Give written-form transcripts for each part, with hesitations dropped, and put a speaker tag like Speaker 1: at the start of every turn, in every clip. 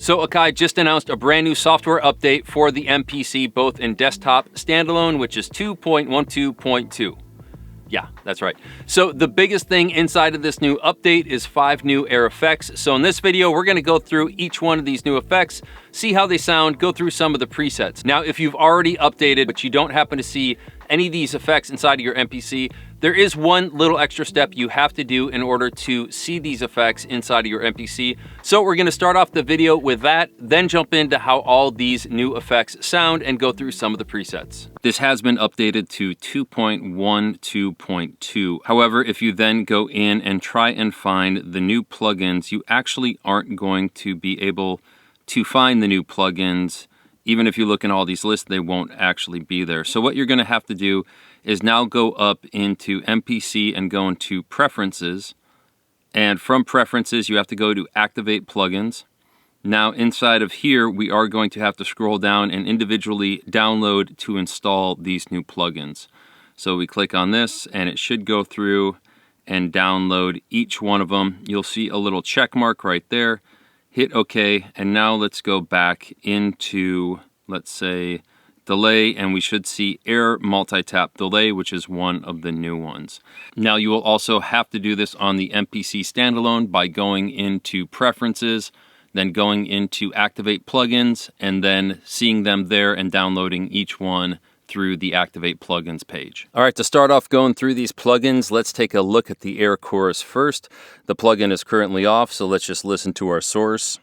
Speaker 1: So Akai just announced a brand new software update for the MPC, both in desktop standalone, which is 2.12.2. Yeah, that's right. So the biggest thing inside of this new update is 5 new air effects. So in this video, we're going to go through each one of these new effects, see how they sound, go through some of the presets. Now, if you've already updated, but you don't happen to see any of these effects inside of your MPC, there is one little extra step you have to do in order to see these effects inside of your MPC. So we're going to start off the video with that, then jump into how all these new effects sound and go through some of the presets. This has been updated to 2.12.2. However, if you then go in and try and find the new plugins, you actually aren't going to be able to find the new plugins. Even if you look in all these lists, they won't actually be there. So what you're going to have to do is now go up into MPC and go into Preferences. And from Preferences, you have to go to Activate Plugins. Now inside of here, we are going to have to scroll down and individually download to install these new plugins. So we click on this and it should go through and download each one of them. You'll see a little check mark right there. Hit OK, and now let's go back into, let's say, delay, and we should see air multi-tap delay, which is one of the new ones. Now you will also have to do this on the MPC standalone by going into Preferences, then going into Activate Plugins, and then seeing them there and downloading each one through the Activate Plugins page. All right, to start off going through these plugins, let's take a look at the air chorus first. The plugin is currently off, so let's just listen to our source.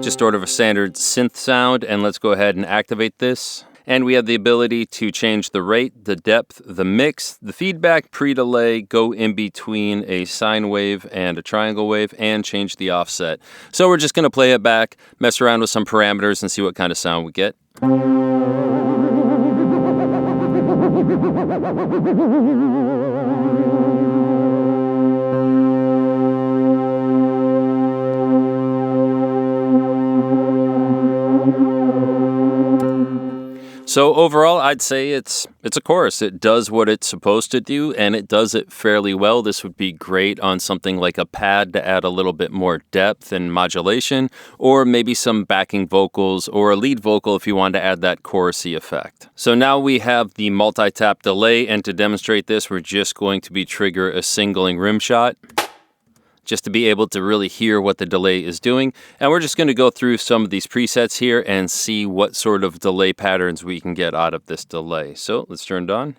Speaker 1: Just sort of a standard synth sound, and let's go ahead and activate this. And we have the ability to change the rate, the depth, the mix, the feedback, pre-delay, go in between a sine wave and a triangle wave, and change the offset. So we're just going to play it back, mess around with some parameters, and see what kind of sound we get. So overall, I'd say it's a chorus. It does what it's supposed to do, and it does it fairly well. This would be great on something like a pad to add a little bit more depth and modulation, or maybe some backing vocals or a lead vocal if you want to add that chorusy effect. So now we have the multi-tap delay, and to demonstrate this, we're just going to be trigger a singling rim shot, just to be able to really hear what the delay is doing. And we're just going to go through some of these presets here and see what sort of delay patterns we can get out of this delay. So let's turn it on.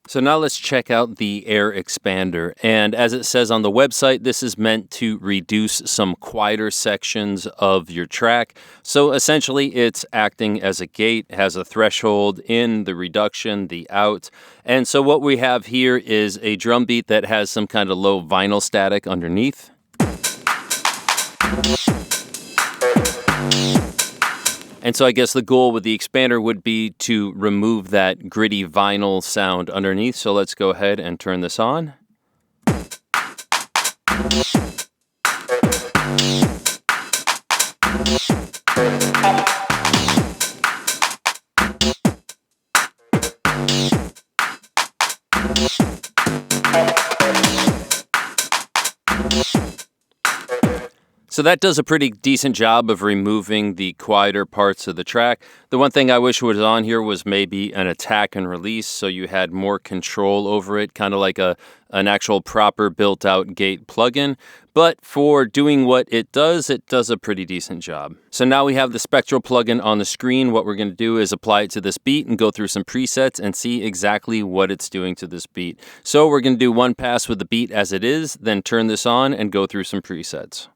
Speaker 1: So now let's check out the air expander. And as it says on the website, this is meant to reduce some quieter sections of your track. So essentially it's acting as a gate, has a threshold in, the reduction, the out. And so what we have here is a drum beat that has some kind of low vinyl static underneath. And so I guess the goal with the expander would be to remove that gritty vinyl sound underneath. So let's go ahead and turn this on. So that does a pretty decent job of removing the quieter parts of the track. The one thing I wish was on here was maybe an attack and release, so you had more control over it, kind of like an actual proper built-out gate plugin. But for doing what it does a pretty decent job. So now we have the Spectral plugin on the screen. What we're going to do is apply it to this beat and go through some presets and see exactly what it's doing to this beat. So we're going to do one pass with the beat as it is, then turn this on and go through some presets.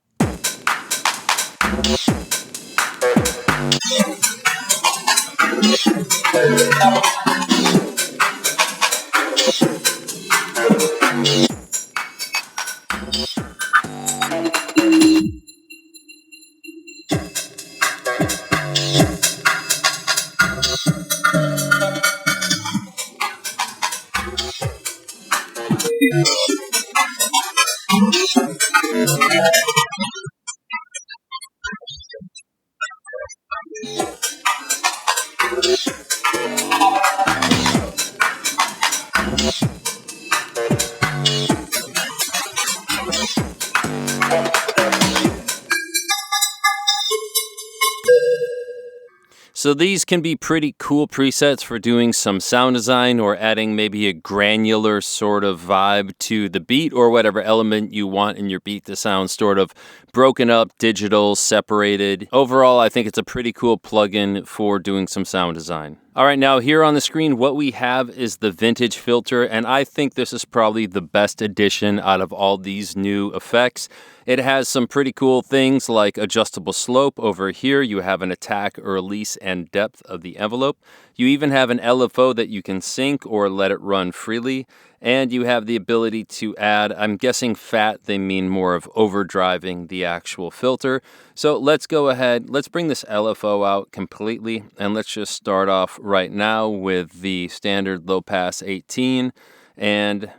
Speaker 1: So these can be pretty cool presets for doing some sound design or adding maybe a granular sort of vibe to the beat or whatever element you want in your beat to sound sort of broken up, digital, separated. Overall, I think it's a pretty cool plugin for doing some sound design. All right, now here on the screen, what we have is the vintage filter, and I think this is probably the best addition out of all these new effects. It has some pretty cool things like adjustable slope over here. You have an attack, release, and depth of the envelope. You even have an LFO that you can sync or let it run freely. And you have the ability to add, I'm guessing fat, they mean more of overdriving the actual filter. So let's go ahead, let's bring this LFO out completely, and let's just start off right now with the standard low pass 18 and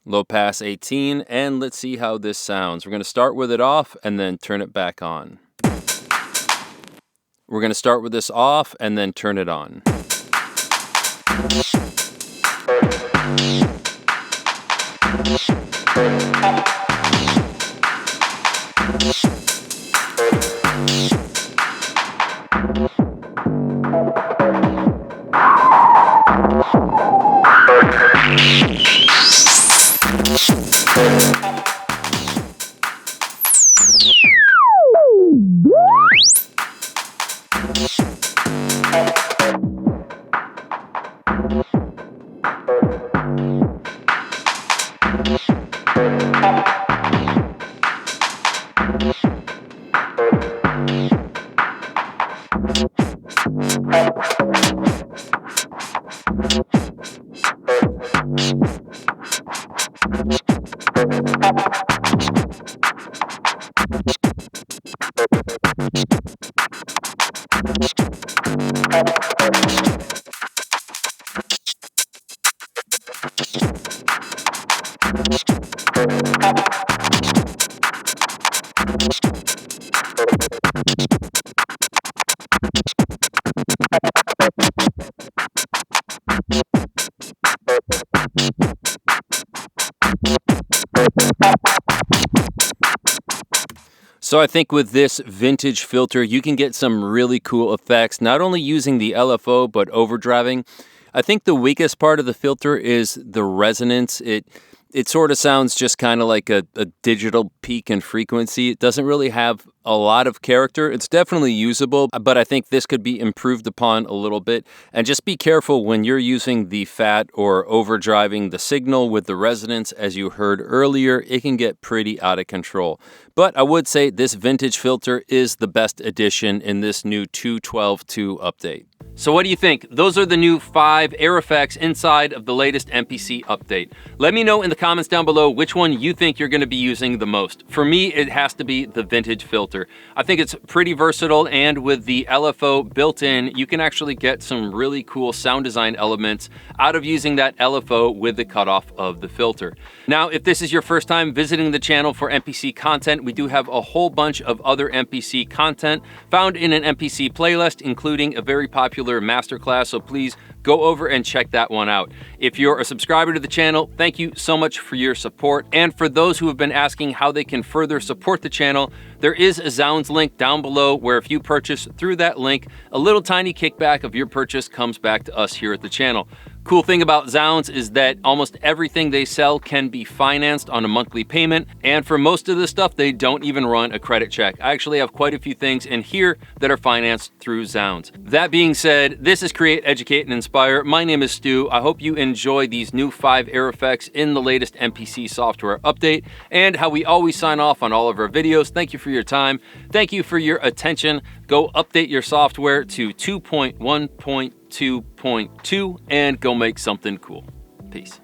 Speaker 1: low pass 18, and let's see how this sounds. We're going to start with it off and then turn it back on. We're going to start with this off and then turn it on. So I think with this vintage filter, you can get some really cool effects, not only using the LFO, but overdriving. I think the weakest part of the filter is the resonance. It sort of sounds just kind of like a digital peak in frequency. It doesn't really have a lot of character. It's definitely usable, but I think this could be improved upon a little bit. And just be careful when you're using the fat or overdriving the signal with the resonance. As you heard earlier, it can get pretty out of control. But I would say this vintage filter is the best addition in this new 2.12.2 update. So what do you think? Those are the new 5 air effects inside of the latest MPC update. Let me know in the comments down below which one you think you're going to be using the most. For me, it has to be the vintage filter. I think it's pretty versatile, and with the LFO built in, you can actually get some really cool sound design elements out of using that LFO with the cutoff of the filter. Now, if this is your first time visiting the channel for MPC content, we do have a whole bunch of other MPC content found in an MPC playlist, including a very popular masterclass, so please go over and check that one out. If you're a subscriber to the channel, thank you so much for your support. And for those who have been asking how they can further support the channel, there is a Zounds link down below where if you purchase through that link, a little tiny kickback of your purchase comes back to us here at the channel. Cool thing about Zounds is that almost everything they sell can be financed on a monthly payment, and for most of the stuff, they don't even run a credit check. I actually have quite a few things in here that are financed through Zounds. That being said, this is Create, Educate, and Inspire. My name is Stu. I hope you enjoy these new 5 air effects in the latest MPC software update, and how we always sign off on all of our videos. Thank you for your time. Thank you for your attention. Go update your software to 2.1.2.2 and go make something cool. Peace.